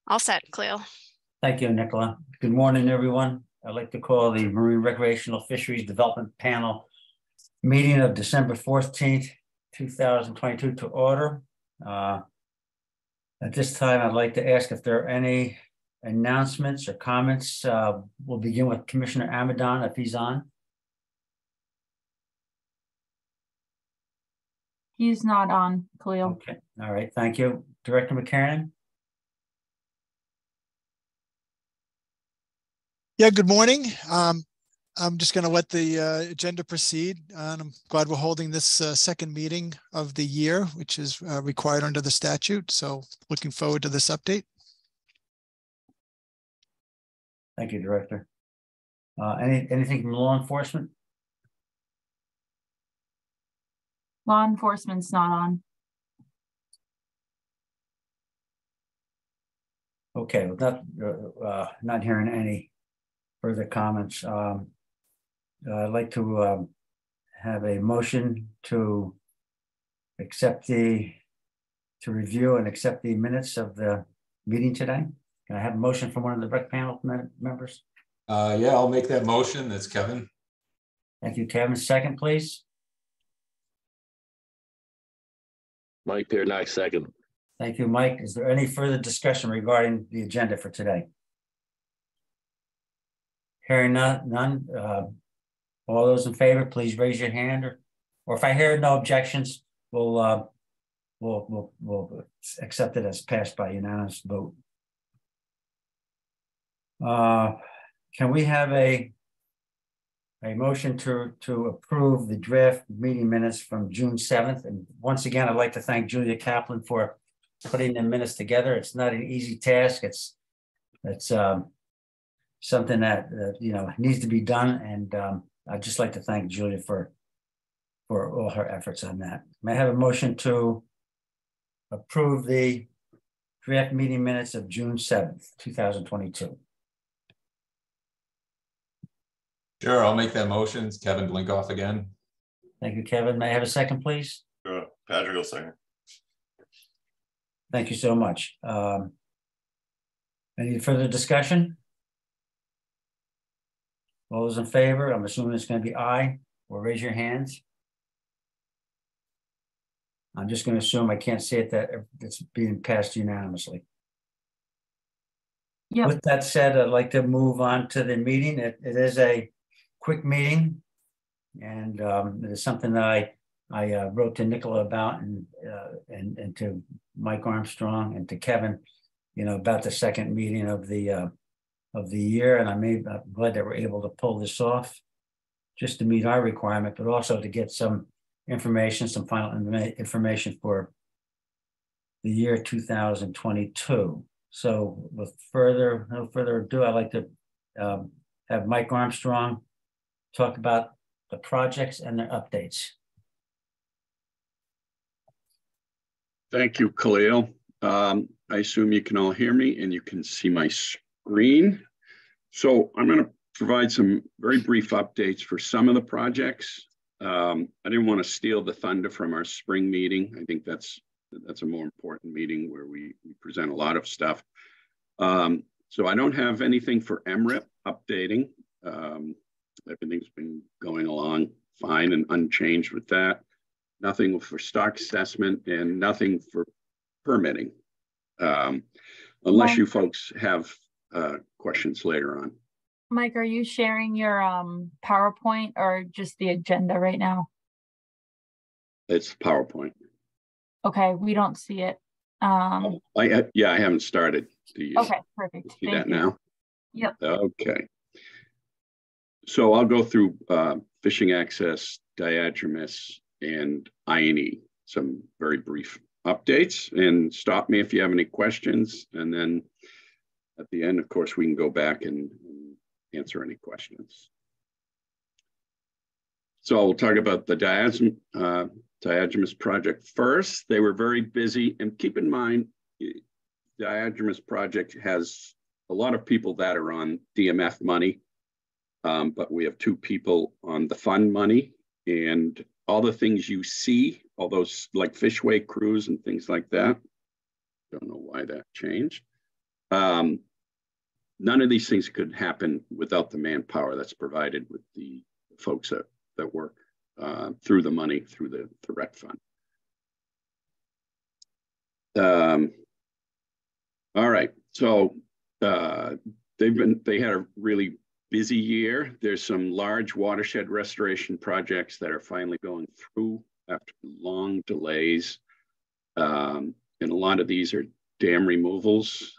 All set, Cleo. Thank you, Nicola. Good morning, everyone. I'd like to call the Marine Recreational Fisheries Development Panel meeting of December 14th, 2022 to order. At this time, I'd like to ask if there are any announcements or comments. We'll begin with Commissioner Amadon, if he's on. He's not on, Khalil. Okay, all right, thank you. Director McCarran? Yeah, good morning. I'm just going to let the agenda proceed. And I'm glad we're holding this second meeting of the year, which is required under the statute. So looking forward to this update. Thank you, Director. Anything from law enforcement? Law enforcement's not on. Okay, well, not hearing any further comments. I'd like to have a motion to review and accept the minutes of the meeting today. Can I have a motion from one of the rec panel members? Yeah, I'll make that motion. That's Kevin. Thank you, Kevin. Second, please. Mike Piernak, second. Thank you, Mike. Is there any further discussion regarding the agenda for today? Hearing none. All those in favor, please raise your hand, or if I hear no objections, we'll accept it as passed by unanimous vote. Can we have a motion to approve the draft meeting minutes from June 7th? And once again, I'd like to thank Julia Kaplan for putting the minutes together. It's not an easy task. It's something that needs to be done, and I'd just like to thank Julia for all her efforts on that. May I have a motion to approve the draft meeting minutes of June 7th, 2022? Sure, I'll make that motion. It's Kevin Blinkoff again. Thank you, Kevin. May I have a second, please? Sure. Patrick will second. Thank you so much. Any further discussion? All those in favor? I'm assuming it's going to be aye, or raise your hands. I'm just going to assume, I can't see it, that it's being passed unanimously. Yep. With that said, I'd like to move on to the meeting. It is a quick meeting, and it is something that I wrote to Nicola about, and to Mike Armstrong and to Kevin, about the second meeting of the year, and I'm glad that we're able to pull this off just to meet our requirement, but also to get some information, some final information for the year 2022. So with no further ado, I'd like to have Mike Armstrong talk about the projects and their updates. Thank you, Khalil. I assume you can all hear me and you can see my screen. So I'm going to provide some very brief updates for some of the projects. I didn't want to steal the thunder from our spring meeting. I think that's a more important meeting where we present a lot of stuff. So I don't have anything for MRIP updating. Everything's been going along fine and unchanged with that. Nothing for stock assessment and nothing for permitting. Unless you folks have questions later on. Mike, are you sharing your PowerPoint or just the agenda right now? It's PowerPoint. Okay, we don't see it. I haven't started. Okay, perfect. See that now? Yep. Okay. So I'll go through fishing access, diadramus, and I&E, some very brief updates, and stop me if you have any questions. And then at the end, of course, we can go back and answer any questions. So we'll talk about the diadramus project first. They were very busy, and keep in mind, the diadramus project has a lot of people that are on DMF money, but we have 2 people on the fund money, and all the things you see, all those like fishway crews and things like that. Don't know why that changed. None of these things could happen without the manpower that's provided with the folks that work through the money, through the rec fund. All right, so they had a really busy year. There's some large watershed restoration projects that are finally going through after long delays. And a lot of these are dam removals.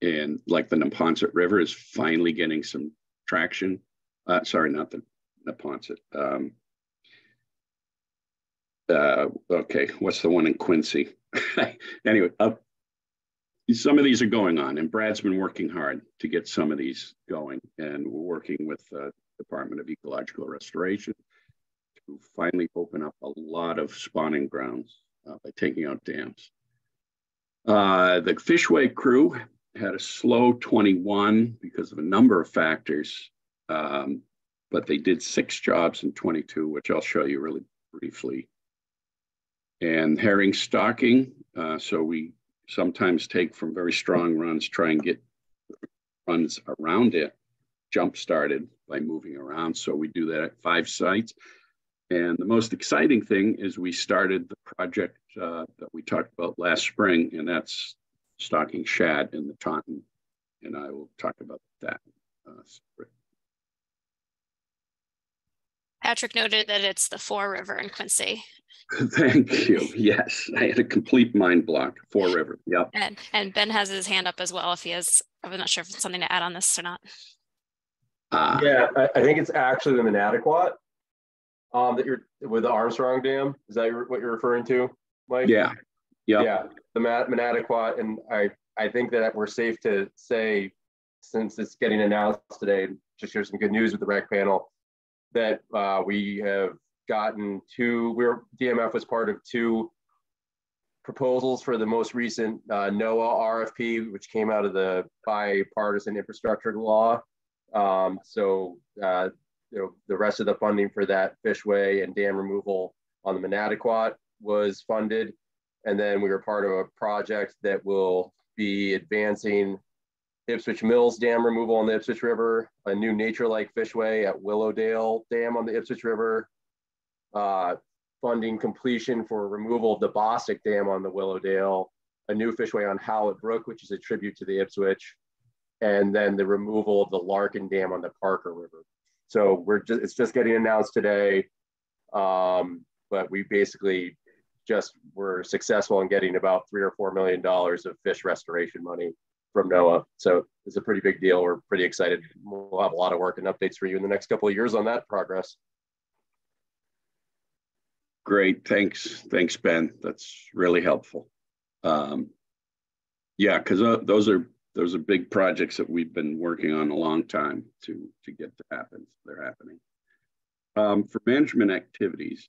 And like the Neponset River is finally getting some traction. Sorry, not the Neponset. Okay, what's the one in Quincy? Anyway, some of these are going on, and Brad's been working hard to get some of these going, and we're working with the Department of Ecological Restoration to finally open up a lot of spawning grounds by taking out dams. The Fishway crew had a slow 21 because of a number of factors, but they did 6 jobs in 22, which I'll show you really briefly. And herring stocking, so we sometimes take from very strong runs, try and get runs around it, jump started by moving around. So we do that at 5 sites. And the most exciting thing is we started the project that we talked about last spring, and that's stocking shad in the Taunton. And I will talk about that. Patrick noted that it's the Fore River in Quincy. Thank you. Yes, I had a complete mind block. Fore River. Yep. And Ben has his hand up as well. If he has, I'm not sure if it's something to add on this or not. Yeah, I think it's actually the Manatawat that you're with the Armstrong Dam. Is that what you're referring to, Mike? Yeah. Yep. Yeah, the Manatawat, and I think that we're safe to say, since it's getting announced today, to share some good news with the rec panel, that we have gotten DMF was part of 2 proposals for the most recent NOAA RFP, which came out of the bipartisan infrastructure law. So the rest of the funding for that fishway and dam removal on the Manatawat was funded. And then we were part of a project that will be advancing Ipswich Mills Dam removal on the Ipswich River, a new nature-like fishway at Willowdale Dam on the Ipswich River, funding completion for removal of the Bostic Dam on the Willowdale, a new fishway on Howlett Brook, which is a tribute to the Ipswich, and then the removal of the Larkin Dam on the Parker River. So it's just getting announced today, but we basically just were successful in getting about $3 or $4 million of fish restoration money from NOAA. So it's a pretty big deal. We're pretty excited. We'll have a lot of work and updates for you in the next couple of years on that progress. Great, thanks, Ben. That's really helpful. Yeah, because those are big projects that we've been working on a long time to get to happen. So they're happening. For management activities,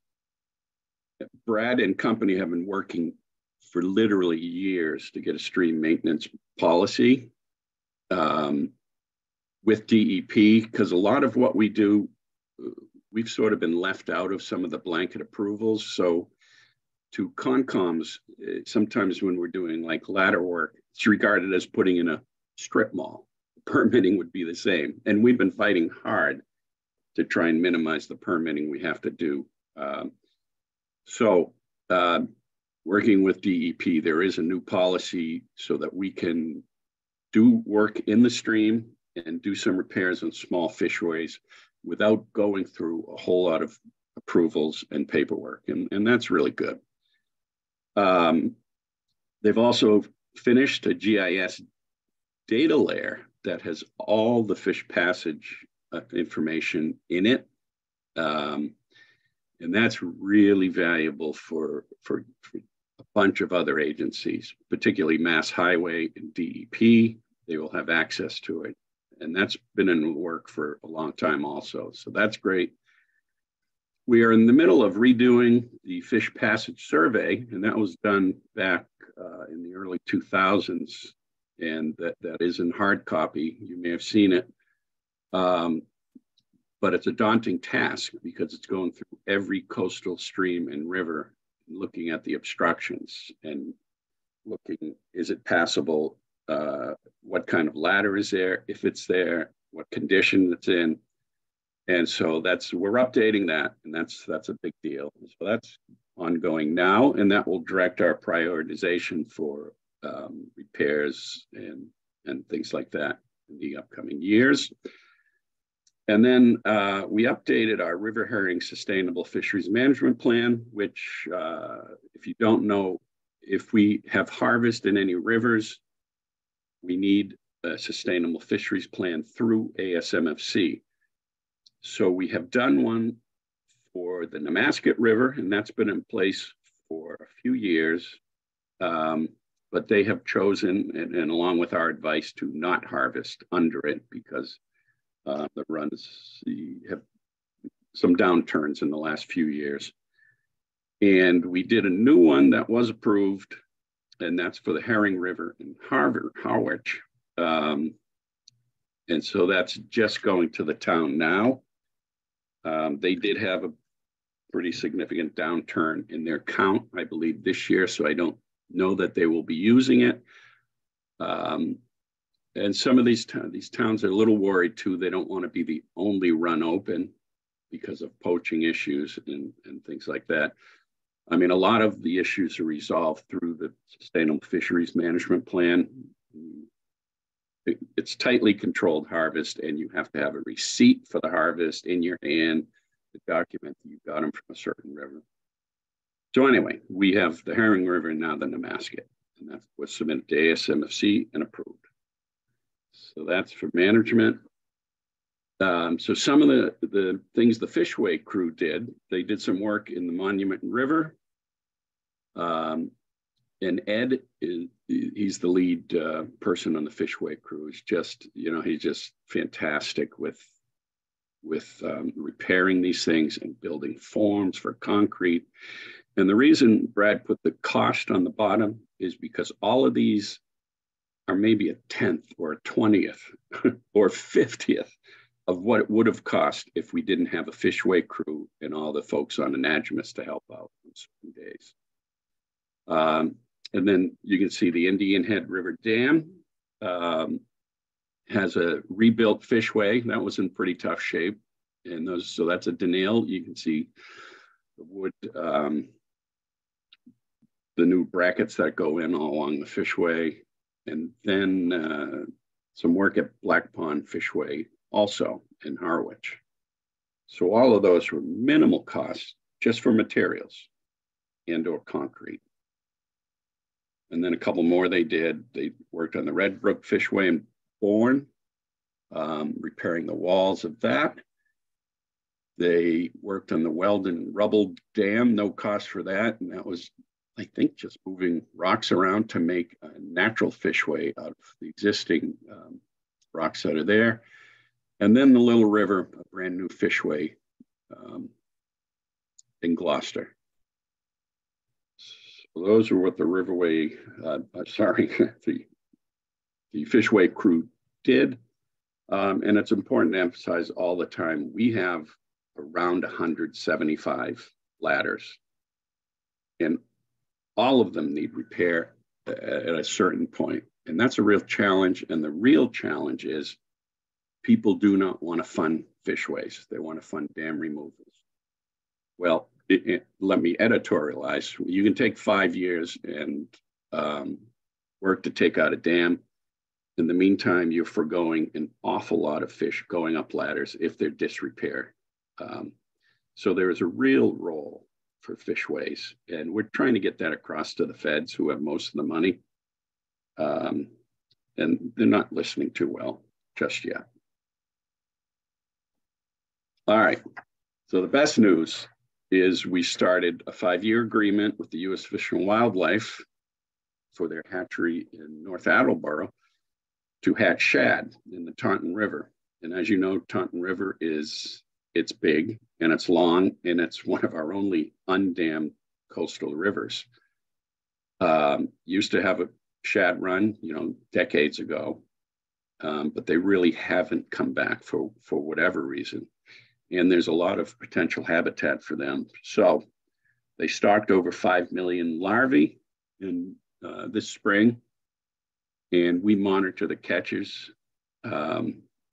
Brad and company have been working for literally years to get a stream maintenance policy with DEP, because a lot of what we do, we've sort of been left out of some of the blanket approvals. So to Concom's, sometimes when we're doing like ladder work, it's regarded as putting in a strip mall. Permitting would be the same. And we've been fighting hard to try and minimize the permitting we have to do. Working with DEP, there is a new policy so that we can do work in the stream and do some repairs on small fishways without going through a whole lot of approvals and paperwork. And that's really good. They've also finished a GIS data layer that has all the fish passage information in it. And that's really valuable for a bunch of other agencies, particularly Mass Highway and DEP. They will have access to it. And that's been in the work for a long time also. So that's great. We are in the middle of redoing the fish passage survey, and that was done back in the early 2000s. And that is in hard copy. You may have seen it. But it's a daunting task because it's going through every coastal stream and river, looking at the obstructions. And looking, is it passable? What kind of ladder is there? If it's there, what condition it's in? And so we're updating that, and that's a big deal. So that's ongoing now, and that will direct our prioritization for repairs and things like that in the upcoming years. And then we updated our river herring sustainable fisheries management plan, which if you don't know, if we have harvest in any rivers, we need a sustainable fisheries plan through ASMFC. So we have done one for the Nemasket River, and that's been in place for a few years. But they have chosen, and along with our advice, to not harvest under it because the runs have some downturns in the last few years. And we did a new one that was approved, and that's for the Herring River in Harwich. And so that's just going to the town now. They did have a pretty significant downturn in their count, I believe, this year, so I don't know that they will be using it. And some of these towns are a little worried too. They don't want to be the only run open because of poaching issues and things like that. I mean, a lot of the issues are resolved through the Sustainable Fisheries Management Plan. It's tightly controlled harvest, and you have to have a receipt for the harvest in your hand to document that you got them from a certain river. So anyway, we have the Herring River and now the Nemasket, and that was submitted to ASMFC and approved. So that's for management. So some of the things the Fishway crew did, they did some work in the Monument River. And Ed, he's the lead person on the Fishway crew. He's just, he's just fantastic with repairing these things and building forms for concrete. And the reason Brad put the cost on the bottom is because all of these are maybe a 10th or a 20th or 50th of what it would have cost if we didn't have a Fishway crew and all the folks on Anadromous to help out on certain days. And then you can see the Indian Head River Dam has a rebuilt Fishway that was in pretty tough shape. And so that's a denial. You can see the wood, the new brackets that go in all along the Fishway. And then some work at Black Pond Fishway also in Harwich. So all of those were minimal costs just for materials and or concrete. And then a couple more they did. They worked on the Red Brook Fishway in Bourne, repairing the walls of that. They worked on the Weldon Rubble Dam, no cost for that. And that was, I think, just moving rocks around to make a natural fishway out of the existing rocks that are there. And then the Little River, a brand new fishway in Gloucester. So those are what the Riverway, the Fishway crew did. And it's important to emphasize all the time, we have around 175 ladders. And all of them need repair at a certain point. And that's a real challenge. And the real challenge is people do not want to fund fishways. They want to fund dam removals. Well, let me editorialize. You can take 5 years and work to take out a dam. In the meantime, you're foregoing an awful lot of fish going up ladders if they're disrepair. So there is a real role for fishways, and we're trying to get that across to the feds who have most of the money. And they're not listening too well just yet. All right, so the best news is we started a 5-year agreement with the U.S. Fish and Wildlife for their hatchery in North Attleboro to hatch shad in the Taunton River. And as you know, Taunton River it's big and it's long, and it's one of our only undammed coastal rivers. Used to have a shad run, decades ago, but they really haven't come back for whatever reason. And there's a lot of potential habitat for them. So they stocked over 5 million larvae, and this spring, and we monitor the catches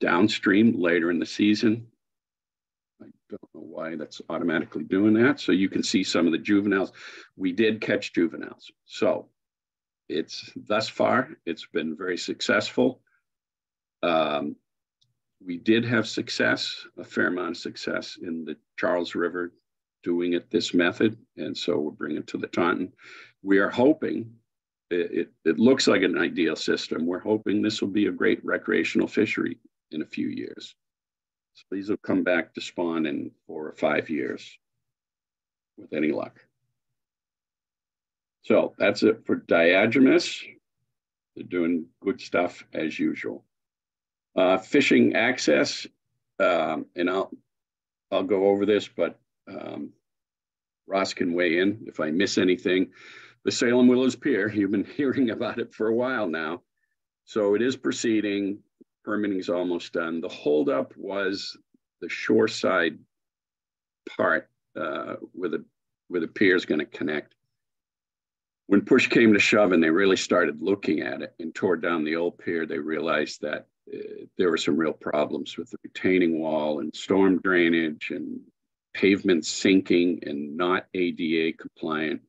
downstream later in the season. I don't know why that's automatically doing that. So you can see some of the juveniles. We did catch juveniles. So it's thus far, it's been very successful. We did have success, a fair amount of success in the Charles River doing it this method. And so we're bringing it to the Taunton. We are hoping, it looks like an ideal system. We're hoping this will be a great recreational fishery in a few years. So these will come back to spawn in 4 or 5 years with any luck. So that's it for Diogenes. They're doing good stuff as usual. Fishing access, and I'll go over this, but Ross can weigh in if I miss anything. The Salem Willows Pier, you've been hearing about it for a while now. So it is proceeding. Permitting is almost done. The holdup was the shoreside part where the pier is going to connect. When push came to shove and they really started looking at it and tore down the old pier, they realized that there were some real problems with the retaining wall and storm drainage and pavement sinking and not ADA compliant.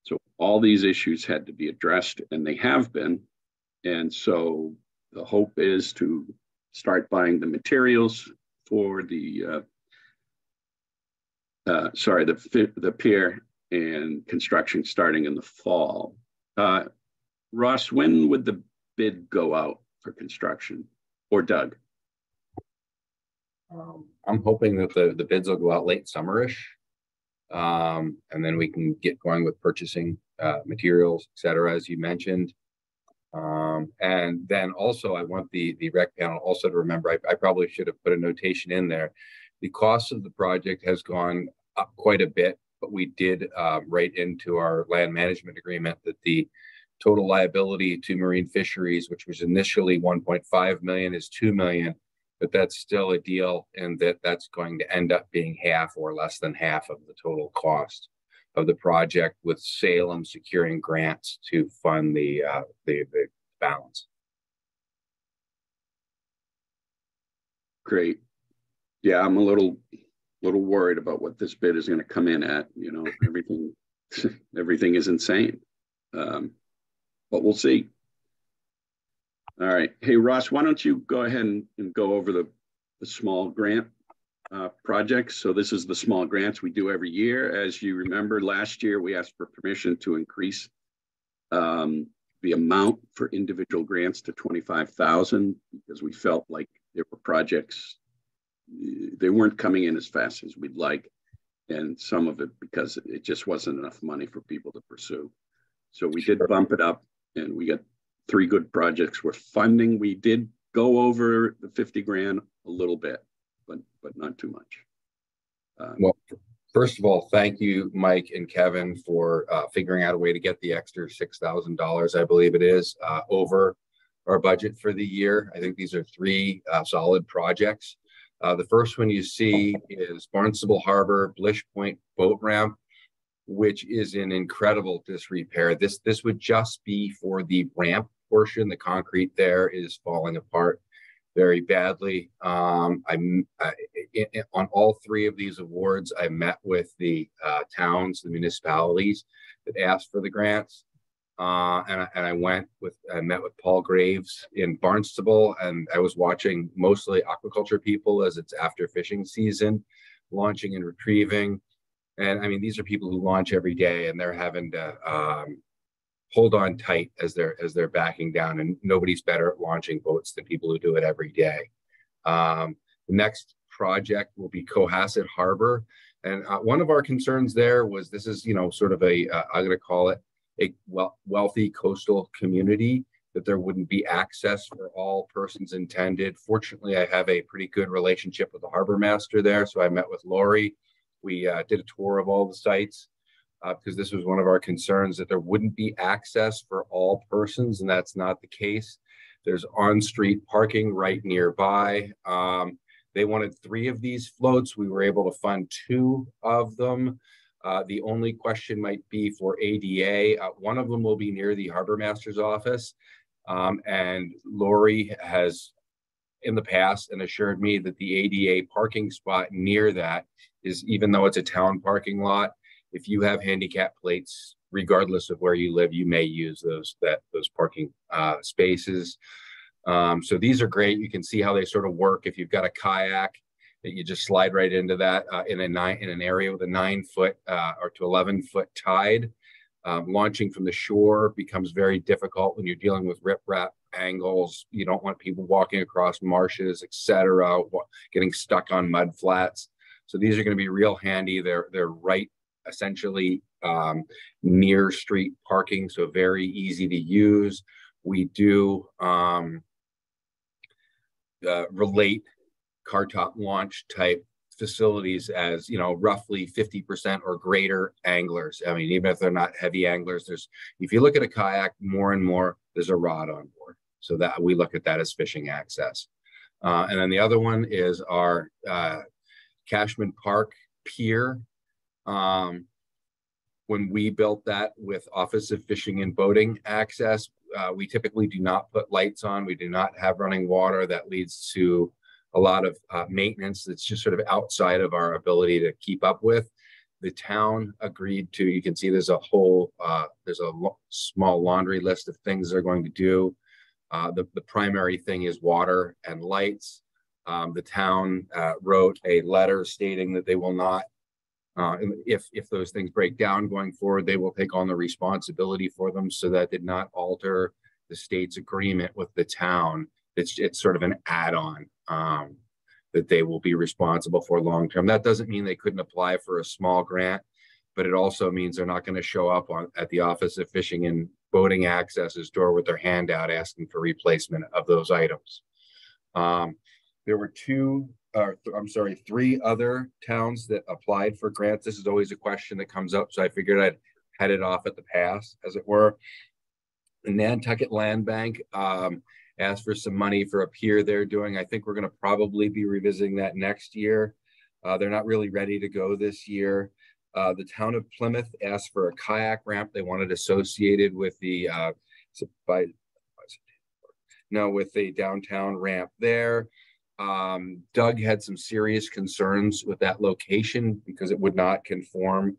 So all these issues had to be addressed, and they have been. And so the hope is to start buying the materials for the pier and construction starting in the fall. Ross, when would the bid go out for construction, or Doug? I'm hoping that the bids will go out late summerish, and then we can get going with purchasing materials, et cetera, as you mentioned. And then also I want the rec panel also to remember, I probably should have put a notation in there. The cost of the project has gone up quite a bit, but we did write into our land management agreement that the total liability to marine fisheries, which was initially 1.5 million, is 2 million, but that's still a deal, and that's going to end up being half or less than half of the total cost of the project, with Salem securing grants to fund the balance. Great. Yeah, I'm a little worried about what this bid is going to come in at. You know, everything is insane, but we'll see. All right. Hey, Ross, why don't you go ahead and go over the small grant projects. So this is the small grants we do every year. As you remember, last year we asked for permission to increase the amount for individual grants to 25,000 because we felt like there were projects, they weren't coming in as fast as we'd like. And some of it because it just wasn't enough money for people to pursue. So we did bump it up, and we got 3 good projects with funding. We did go over the 50 grand a little bit, but not too much. Well, first of all, thank you, Mike and Kevin, for figuring out a way to get the extra $6,000, I believe it is, over our budget for the year. I think these are 3 solid projects. The first one you see is Barnstable Harbor Blish Point Boat Ramp, which is in incredible disrepair. This would just be for the ramp portion. The concrete there is falling apart very badly. On all 3 of these awards, I met with the towns, the municipalities that asked for the grants. And I met with Paul Graves in Barnstable, and I was watching mostly aquaculture people as it's after fishing season, launching and retrieving. And I mean, these are people who launch every day, and they're having to hold on tight as they're backing down, and nobody's better at launching boats than people who do it every day. The next project will be Cohasset Harbor. And one of our concerns there was, this is, sort of I'm going to call it a wealthy coastal community, that there wouldn't be access for all persons intended. Fortunately, I have a pretty good relationship with the harbor master there. So I met with Lori. We did a tour of all the sites because this was one of our concerns, that there wouldn't be access for all persons, and that's not the case. There's on-street parking right nearby. They wanted 3 of these floats. We were able to fund 2 of them. The only question might be for ADA. One of them will be near the harbor master's office. And Lori has in the past and assured me that the ADA parking spot near that is, even though it's a town parking lot, if you have handicap plates, regardless of where you live, you may use those parking spaces. So these are great. You can see how they sort of work. If you've got a kayak, that you just slide right into that in an area with a 9-foot or to 11-foot tide. Launching from the shore becomes very difficult when you're dealing with riprap angles. You don't want people walking across marshes, etc., getting stuck on mud flats. So these are going to be real handy. They're right essentially near street parking, so very easy to use. We do relate car top launch type facilities as, you know, roughly 50% or greater anglers. I mean, even if they're not heavy anglers, if you look at a kayak, more and more, there's a rod on board. So that we look at that as fishing access. And then the other one is our Cashman Park Pier. When we built that with Office of Fishing and Boating access, we typically do not put lights on. We do not have running water. That leads to a lot of maintenance that's just sort of outside of our ability to keep up with. The town agreed to, you can see there's a whole, small laundry list of things they're going to do. The primary thing is water and lights. The town wrote a letter stating that they will not, if those things break down going forward, they will take on the responsibility for them. So that did not alter the state's agreement with the town. It's sort of an add-on that they will be responsible for long-term. That doesn't mean they couldn't apply for a small grant, but it also means they're not going to show up at the Office of Fishing and Boating Access's door with their hand out asking for replacement of those items. There were three other towns that applied for grants. This is always a question that comes up, so I figured I'd head it off at the pass, as it were. The Nantucket Land Bank asked for some money for a pier they're doing. I think we're going to probably be revisiting that next year. They're not really ready to go this year. The town of Plymouth asked for a kayak ramp they wanted associated with the with the downtown ramp there. Doug had some serious concerns with that location because it would not conform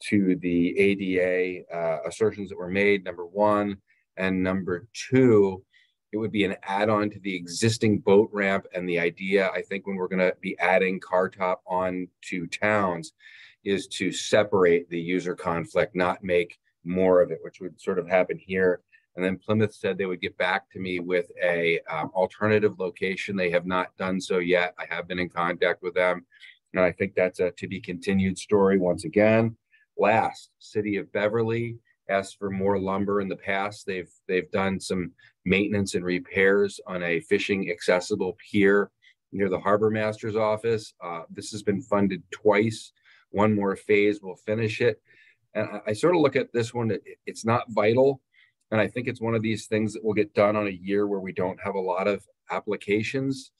to the ADA assertions that were made, number one. And number two, it would be an add-on to the existing boat ramp. And the idea, I think, when we're going to be adding car top on to towns is to separate the user conflict, not make more of it, which would sort of happen here. And then Plymouth said they would get back to me with a alternative location. They have not done so yet. I have been in contact with them, and I think that's a to be continued story once again. Last, City of Beverly asked for more lumber in the past. They've done some maintenance and repairs on a fishing accessible pier near the harbor master's office. This has been funded twice. One more phase will finish it. And I sort of look at this one, it's not vital. And I think it's one of these things that will get done on a year where we don't have a lot of applications.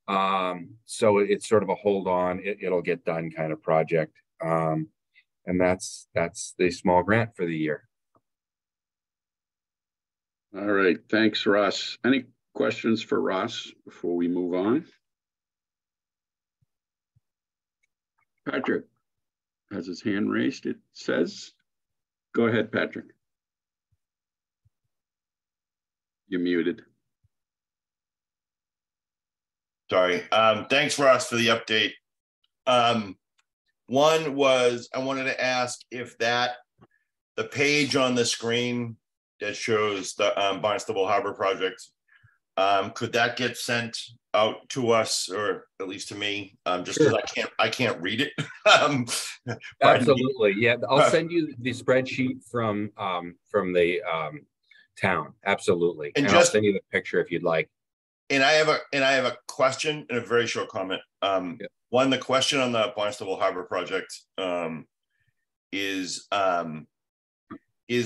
So it's sort of a hold on, it'll get done kind of project. And that's the small grant for the year. All right, thanks, Ross. Any questions for Ross before we move on? Patrick has his hand raised, it says. Go ahead, Patrick. You're muted. Sorry. Thanks, Ross, for the update. One was I wanted to ask if the page on the screen that shows the Barnstable Harbor project, could that get sent out to us, or at least to me, just because I can't read it. Absolutely, yeah. I'll send you the spreadsheet from the town. Absolutely, and I'll send you the picture if you'd like. And I have a question and a very short comment. One, the question on the Barnstable Harbor project is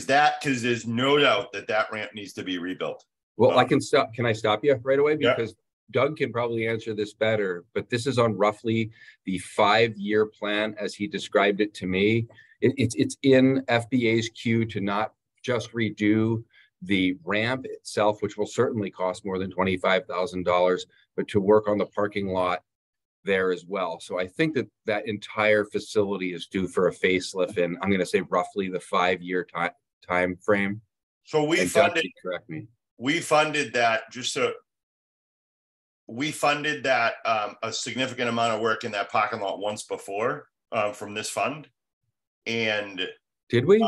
that because there's no doubt that ramp needs to be rebuilt. Well, I can stop. Can I stop you right away? Because Doug can probably answer this better, but this is on roughly the 5-year plan as he described it to me. it's in FBA's queue to not just redo the ramp itself, which will certainly cost more than $25,000, but to work on the parking lot there as well. So I think that that entire facility is due for a facelift in, I'm going to say, roughly the 5-year time frame. So we And funded, Doug, correct me. we funded that a significant amount of work in that parking lot once before from this fund. And did we?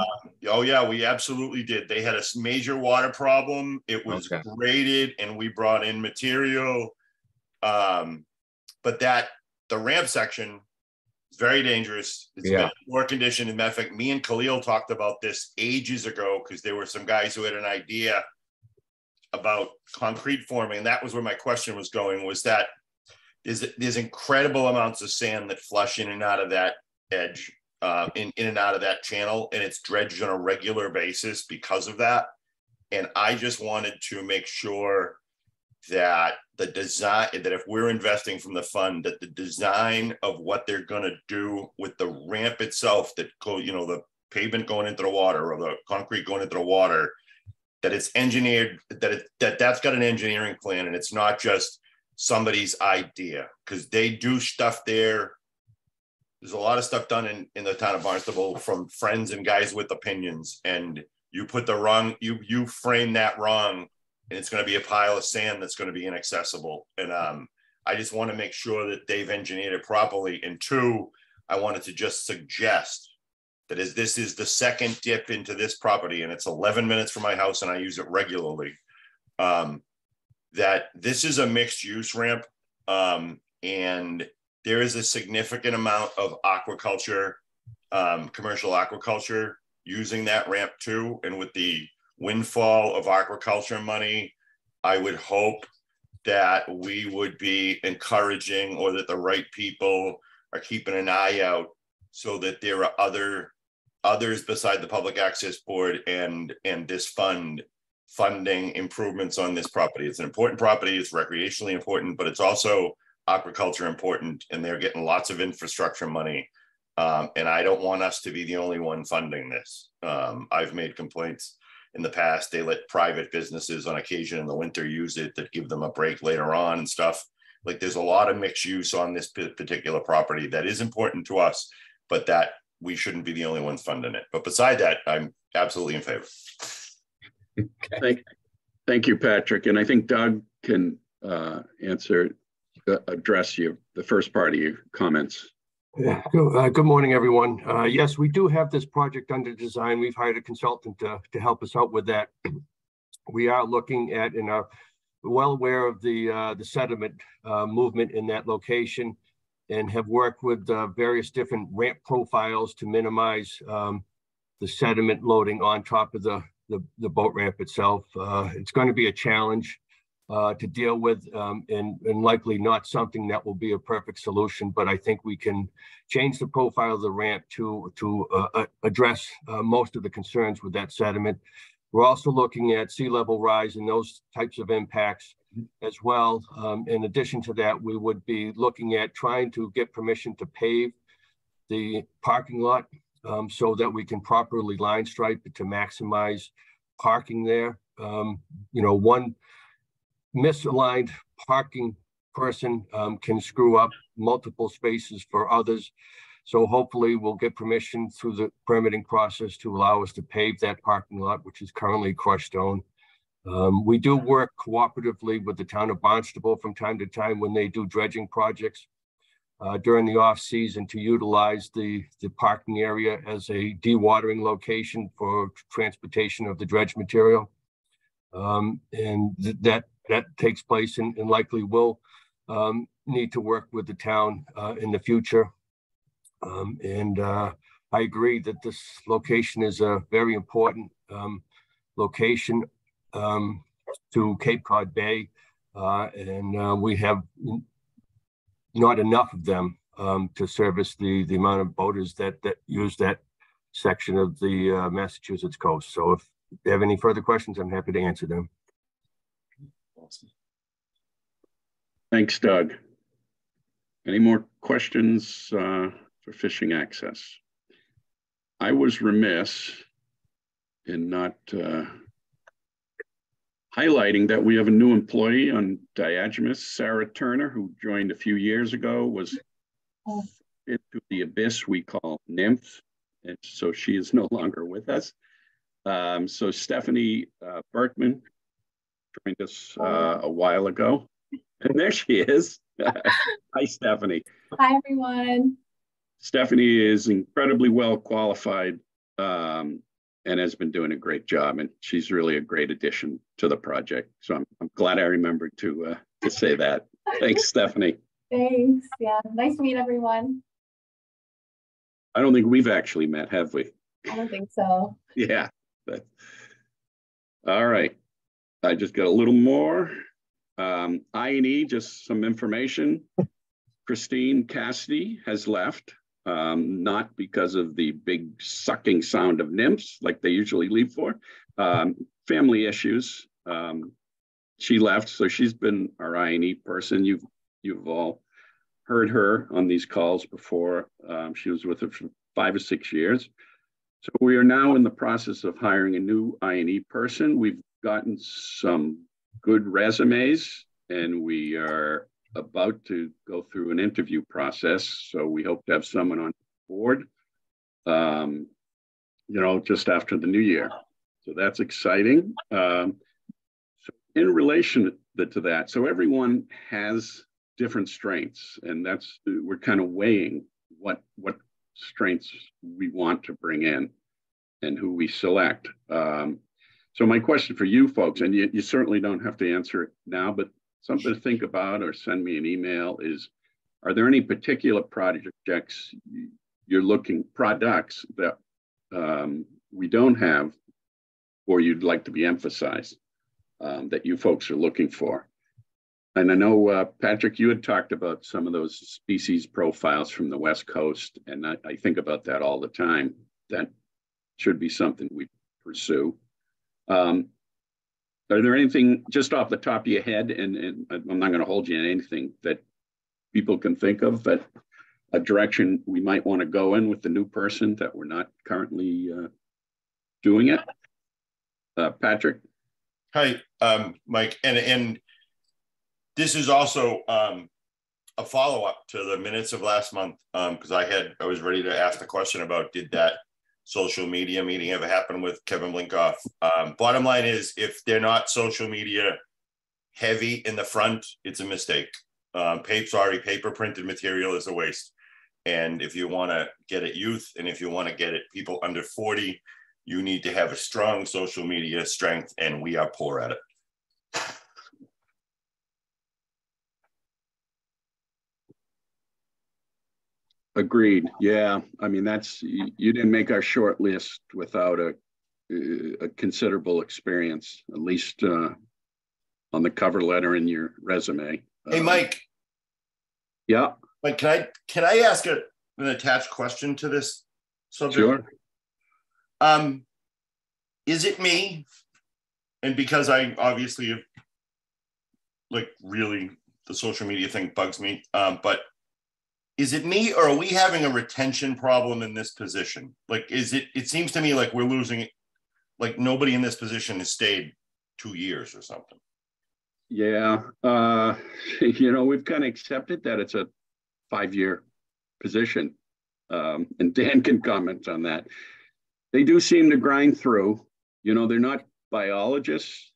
Oh yeah, we absolutely did. They had a major water problem. It was graded, and we brought in material. But the ramp section is very dangerous. It's been in poor condition. As a matter of fact, me and Khalil talked about this ages ago because there were some guys who had an idea about concrete forming. And that was where my question was going, was that there's incredible amounts of sand that flush in and out of that edge, in and out of that channel, and it's dredged on a regular basis because of that. And I just wanted to make sure that the design, that if we're investing from the fund, that the design of what they're going to do with the ramp itself, that the pavement going into the water or the concrete going into the water, that it's engineered, that's got an engineering plan, and it's not just somebody's idea, because they do stuff there. There's a lot of stuff done in the town of Barnstable from friends and guys with opinions, and you put the wrong, you frame that wrong, and it's going to be a pile of sand that's going to be inaccessible. And I just want to make sure that they've engineered it properly. And two, I wanted to just suggest that as this is the second dip into this property, and it's 11 minutes from my house and I use it regularly, that this is a mixed use ramp, and there is a significant amount of aquaculture, commercial aquaculture using that ramp too. And with the windfall of aquaculture money, I would hope that we would be encouraging, or that the right people are keeping an eye out, so that there are others beside the Public Access Board and this fund funding improvements on this property. It's an important property. It's recreationally important, but it's also aquaculture important, and they're getting lots of infrastructure money. And I don't want us to be the only one funding this. I've made complaints in the past. They let private businesses on occasion in the winter use it, that give them a break later on and stuff. Like, there's a lot of mixed use on this particular property that is important to us, but that we shouldn't be the only ones funding it. But beside that, I'm absolutely in favor. Thank you, Patrick. And I think Doug can address the first part of your comments. Yeah. Good morning, everyone. Yes, we do have this project under design. We've hired a consultant to help us out with that. We are looking at, and are well aware of the sediment movement in that location, and have worked with various different ramp profiles to minimize the sediment loading on top of the boat ramp itself. It's going to be a challenge to deal with, and likely not something that will be a perfect solution, but I think we can change the profile of the ramp to address most of the concerns with that sediment. We're also looking at sea level rise and those types of impacts as well. In addition to that, we would be looking at trying to get permission to pave the parking lot so that we can properly line stripe it to maximize parking there. One misaligned parking person can screw up multiple spaces for others. So hopefully we'll get permission through the permitting process to allow us to pave that parking lot, which is currently crushed stone. We do work cooperatively with the town of Barnstable from time to time when they do dredging projects during the off season, to utilize the parking area as a dewatering location for transportation of the dredge material. And that takes place, and likely will need to work with the town in the future. I agree that this location is a very important location to Cape Cod Bay, and we have not enough of them to service the amount of boaters that use that section of the Massachusetts coast. So if you have any further questions, I'm happy to answer them. Thanks, Doug. Any more questions for fishing access? I was remiss in not highlighting that we have a new employee on Diogenes, Sarah Turner, who joined a few years ago, was into the abyss we call nymphs. And so she is no longer with us. So Stephanie Berkman joined us a while ago. And there she is. Hi, Stephanie. Hi, everyone. Stephanie is incredibly well qualified and has been doing a great job. And she's really a great addition to the project. So I'm glad I remembered to say that. Thanks, Stephanie. Thanks. Yeah, nice to meet everyone. I don't think we've actually met, have we? I don't think so. Yeah. All right. I just got a little more. I&E, just some information. Christine Cassidy has left, not because of the big sucking sound of nymphs like they usually leave for. Family issues. She left, so she's been our I&E person. You've all heard her on these calls before. She was with us for 5 or 6 years. So we are now in the process of hiring a new I&E person. We've gotten some good resumes and we are about to go through an interview process. So we hope to have someone on board, just after the new year. So that's exciting. So in relation to that, so everyone has different strengths, and we're kind of weighing what strengths we want to bring in and who we select. So my question for you folks, and you certainly don't have to answer it now, but something to think about or send me an email is, are there any particular projects products that we don't have or you'd like to be emphasized that you folks are looking for? And I know, Patrick, you had talked about some of those species profiles from the West Coast, and I think about that all the time. That should be something we pursue. Are there anything just off the top of your head, and I'm not going to hold you in anything, that people can think of, that a direction we might want to go in with the new person that we're not currently doing it? Patrick? Hi, Mike, and this is also a follow-up to the minutes of last month, because I was ready to ask the question about, did that social media meeting ever happen with Kevin Blinkoff? Bottom line is, if they're not social media heavy in the front, it's a mistake. Paper printed material is a waste. And if you want to get at youth, and if you want to get at people under 40, you need to have a strong social media strength, and we are poor at it. Agreed. Yeah. I mean, you didn't make our short list without a considerable experience, at least on the cover letter in your resume. Hey, Mike. Yeah. Mike, can I ask an attached question to this subject? Sure. Is it me? And because I obviously really the social media thing bugs me, but is it me, or are we having a retention problem in this position? It seems to me like we're losing it. Like nobody in this position has stayed 2 years or something. Yeah. We've kind of accepted that it's a 5-year position. And Dan can comment on that. They do seem to grind through. They're not biologists,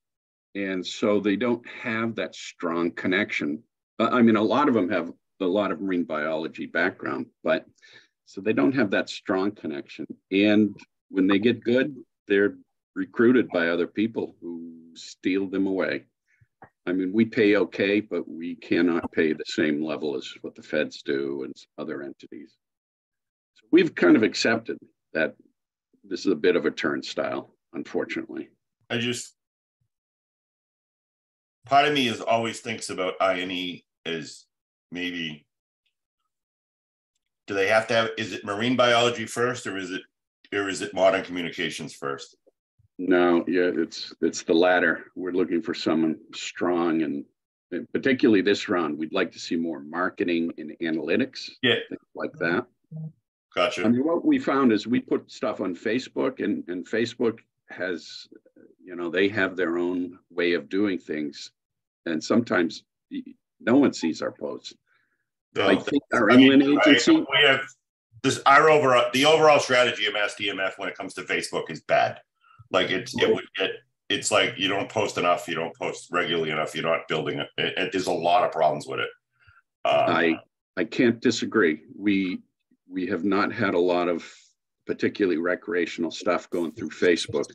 and so they don't have that strong connection. I mean, a lot of them have a lot of marine biology background, but so they don't have that strong connection. And when they get good, they're recruited by other people who steal them away. I mean, we pay okay, but we cannot pay the same level as what the feds do and other entities. So we've kind of accepted that this is a bit of a turnstile, unfortunately. Part of me always thinks about I&E as maybe, do they have to have, is it marine biology first, or is it modern communications first? No, yeah, it's the latter. We're looking for someone strong, and particularly this round, we'd like to see more marketing and analytics, yeah, things like that. Gotcha. Gotcha. I mean, what we found is we put stuff on Facebook, and Facebook has, you know, they have their own way of doing things. And sometimes no one sees our posts. No, I think our inland agency. We have this. The overall strategy of SDMF when it comes to Facebook is bad. Like it's like you don't post enough, you don't post regularly enough, you're not building it. There's a lot of problems with it. I can't disagree. We have not had a lot of particularly recreational stuff going through Facebook.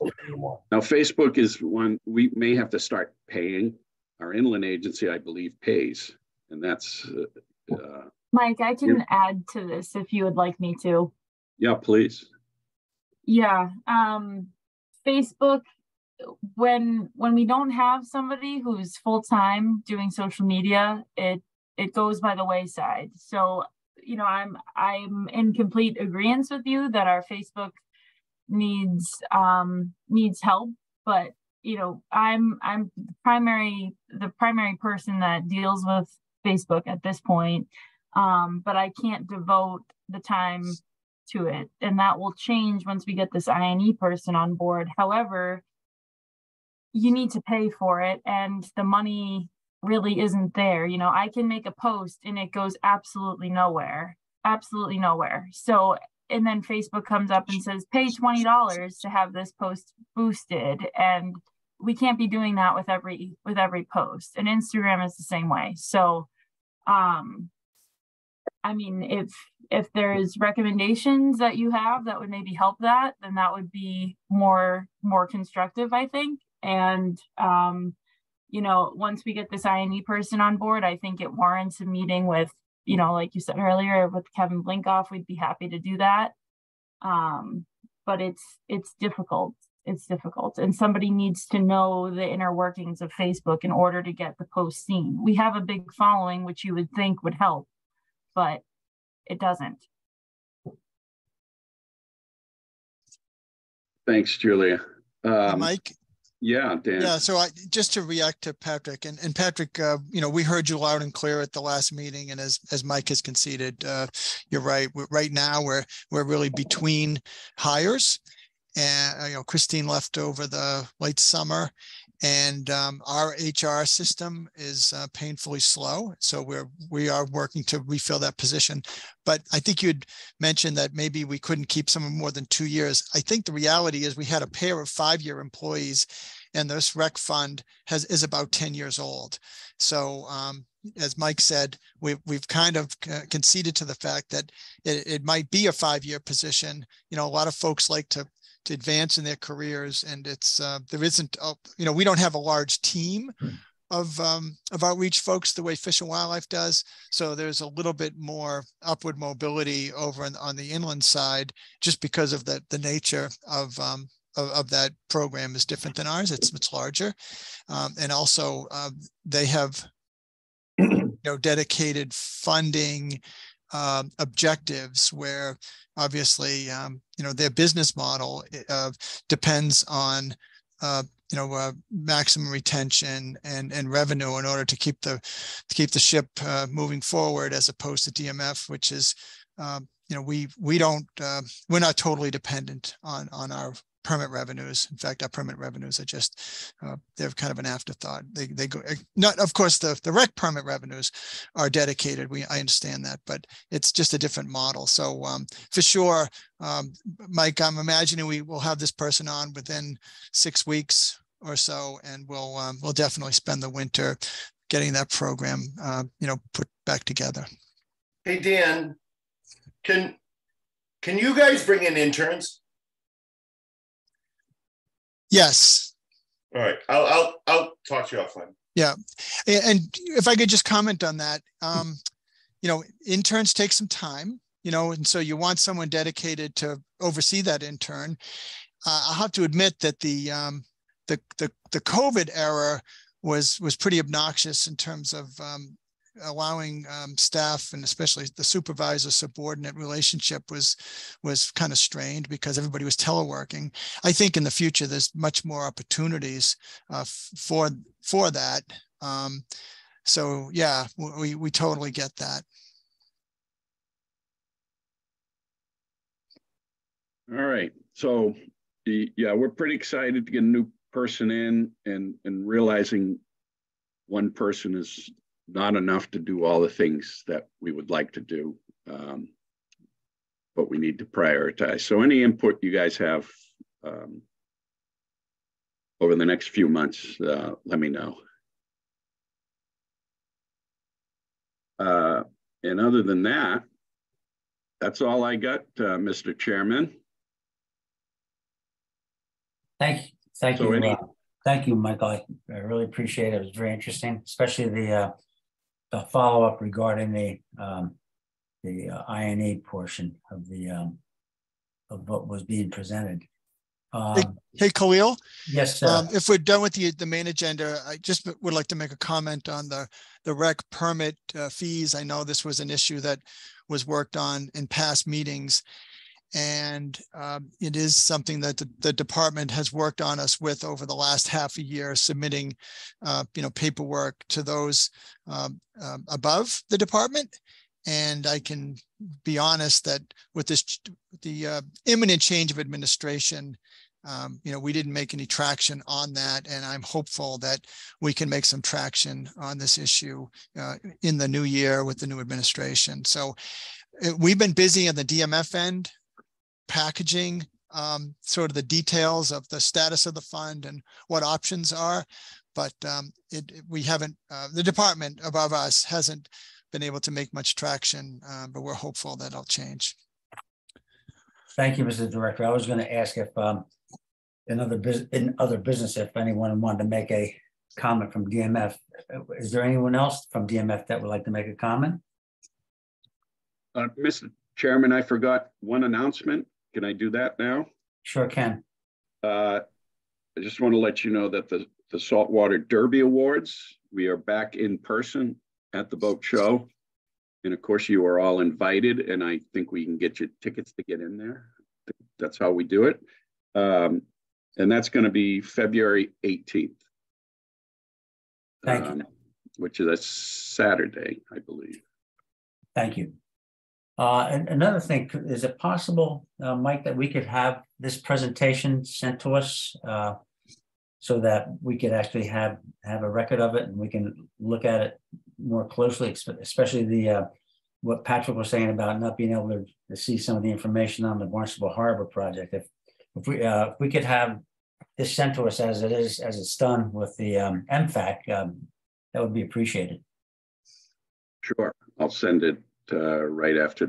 Now, Facebook is one we may have to start paying. Our inland agency, I believe, pays, and that's. Mike, I can add to this if you would like me to. Yeah, please. Yeah, Facebook. When we don't have somebody who's full-time doing social media, it goes by the wayside. So, you know, I'm in complete agreement with you that our Facebook needs help, but you know, I'm the primary person that deals with Facebook at this point. But I can't devote the time to it, and that will change once we get this INE person on board. However, you need to pay for it, and the money really isn't there. You know, I can make a post and it goes absolutely nowhere. So, and then Facebook comes up and says, pay $20 to have this post boosted. And we can't be doing that with every post. And Instagram is the same way. So, I mean, if there's recommendations that you have that would maybe help that, then that would be more constructive, I think. And, you know, once we get this INE person on board, I think it warrants a meeting with, you know, like you said earlier, with Kevin Blinkoff. We'd be happy to do that. But it's difficult. It's difficult. And somebody needs to know the inner workings of Facebook in order to get the post seen. We have a big following, which you would think would help, but it doesn't. Thanks, Julia. Mike? Yeah, Dan. Yeah, so just to react to Patrick, and Patrick, you know, we heard you loud and clear at the last meeting, and as Mike has conceded, you're right. Right now, we're really between hires, and you know, Christine left over the late summer, and our HR system is painfully slow. So we are working to refill that position. But I think you'd mentioned that maybe we couldn't keep someone more than 2 years. I think the reality is we had a pair of 5-year employees, and this rec fund is about 10 years old. So as Mike said, we've kind of conceded to the fact that it might be a 5-year position. You know, a lot of folks like to advance in their careers, and it's there isn't, you know, we don't have a large team of outreach folks the way Fish and Wildlife does. So there's a little bit more upward mobility over on the inland side, just because of the nature of that program is different than ours. It's larger, and also they have, you know, dedicated funding objectives where obviously, you know, their business model depends on, you know, maximum retention and revenue in order to keep the ship moving forward, as opposed to DMF, which is, you know, we're not totally dependent on our permit revenues. In fact, our permit revenues are just, they're kind of an afterthought. They go, not, of course, the rec permit revenues are dedicated. I understand that, but it's just a different model. So for sure, Mike, I'm imagining we will have this person on within 6 weeks or so, and we'll definitely spend the winter getting that program, you know, put back together. Hey, Dan, can you guys bring in interns? Yes. All right. I'll talk to you offline. Yeah. And if I could just comment on that, you know, interns take some time, you know, and so you want someone dedicated to oversee that intern. I'll have to admit that the COVID era was pretty obnoxious in terms of allowing staff, and especially the supervisor subordinate relationship was kind of strained because everybody was teleworking. I think in the future there's much more opportunities for that. So yeah, we totally get that. All right, so yeah, we're pretty excited to get a new person in and realizing one person is not enough to do all the things that we would like to do. But we need to prioritize. So any input you guys have over the next few months, let me know. And other than that, that's all I got, Mr. Chairman. Thank you, Michael. I really appreciate it. It was very interesting, especially the follow-up regarding the I&E portion of of what was being presented. Hey, Khalil. Yes, sir. If we're done with the main agenda, I just would like to make a comment on the rec permit fees. I know this was an issue that was worked on in past meetings, and it is something that the department has worked on us with over the last half a year, submitting paperwork to those above the department. And I can be honest that with the imminent change of administration, we didn't make any traction on that, and I'm hopeful that we can make some traction on this issue in the new year with the new administration. So we've been busy on the DMF end, packaging sort of the details of the status of the fund and what options are, but we haven't, the department above us hasn't been able to make much traction, but we're hopeful that it'll change. Thank you, Mr. Director. I was going to ask if in other business, if anyone wanted to make a comment from DMF. Is there anyone else from DMF that would like to make a comment? Mr. Chairman, I forgot one announcement. Can I do that now? Sure can. I just want to let you know that the Saltwater Derby Awards, we are back in person at the boat show. And of course, you are all invited, and I think we can get you tickets to get in there. That's how we do it. And that's going to be February 18th. Thank you. Which is a Saturday, I believe. Thank you. And another thing, is it possible, Mike, that we could have this presentation sent to us so that we could actually have a record of it and we can look at it more closely, especially what Patrick was saying about not being able to see some of the information on the Barnstable Harbor project. If we could have this sent to us as it's done with the MFAC, that would be appreciated. Sure, I'll send it right after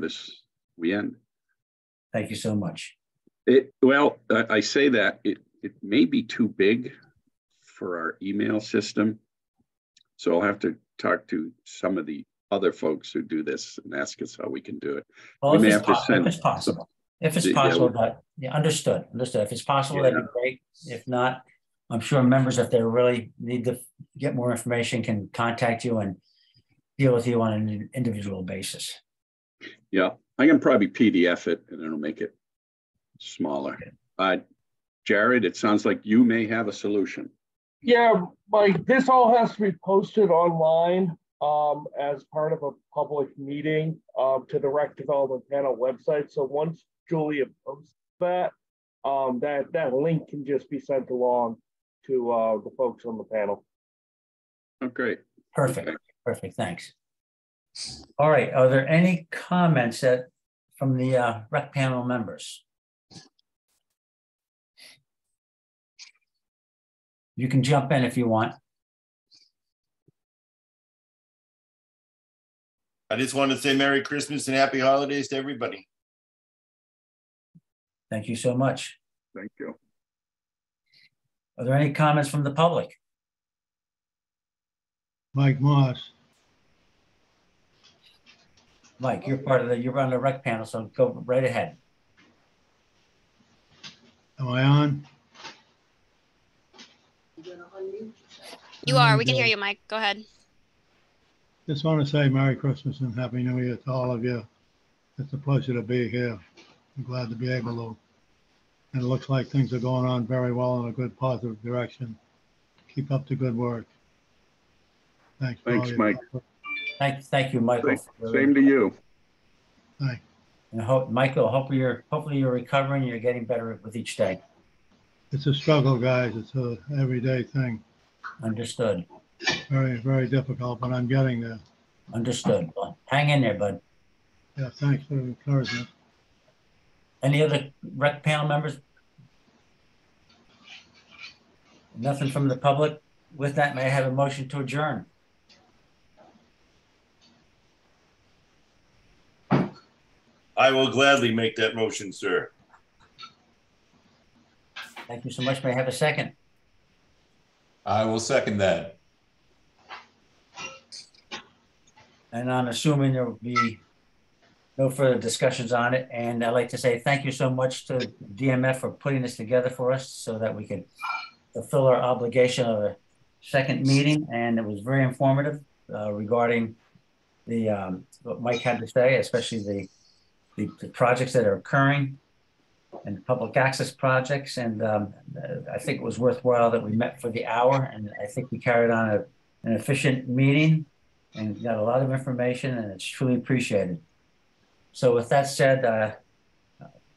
we end. Thank you so much. I say that it may be too big for our email system, so I'll have to talk to some of the other folks who do this and ask us how we can do it. Well, if it's possible, but yeah, understood. If it's possible, that'd be great. If not, I'm sure members, if they really need to get more information, can contact you and deal with you on an individual basis. Yeah, I can probably PDF it and it'll make it smaller. Jared, it sounds like you may have a solution. Yeah, Mike, this all has to be posted online as part of a public meeting to the Rec Development Panel website. So once Julia posts that, that link can just be sent along to the folks on the panel. Oh, great. Perfect. Okay. Perfect. Thanks. All right. Are there any comments from the Rec Panel members? You can jump in if you want. I just want to say Merry Christmas and Happy Holidays to everybody. Thank you so much. Thank you. Are there any comments from the public? Mike Moss. Mike, you're you're on the Rec Panel, so go right ahead. Am I on? You are. We can hear you, Mike. Go ahead. Just want to say Merry Christmas and Happy New Year to all of you. It's a pleasure to be here. I'm glad to be able to. And it looks like things are going on very well in a good, positive direction. Keep up the good work. Thanks, Mike. Thank you, Michael. Same to you. Thanks. And Michael, hopefully you're recovering. You're getting better with each day. It's a struggle, guys. It's a everyday thing. Understood. Very, very difficult, but I'm getting there. Understood. Well, hang in there, bud. Yeah, thanks for the encouragement. Any other rec panel members? Nothing from the public? With that, may I have a motion to adjourn? I will gladly make that motion, sir. Thank you so much. May I have a second? I will second that. And I'm assuming there will be no further discussions on it. And I'd like to say thank you so much to DMF for putting this together for us so that we could fulfill our obligation of a second meeting. And it was very informative regarding the what Mike had to say, especially the projects that are occurring and public access projects. And I think it was worthwhile that we met for the hour, and I think we carried on an efficient meeting and got a lot of information, and it's truly appreciated. So with that said, the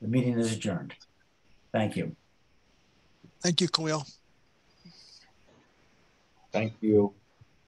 meeting is adjourned. Thank you. Thank you, Khalil. Thank you.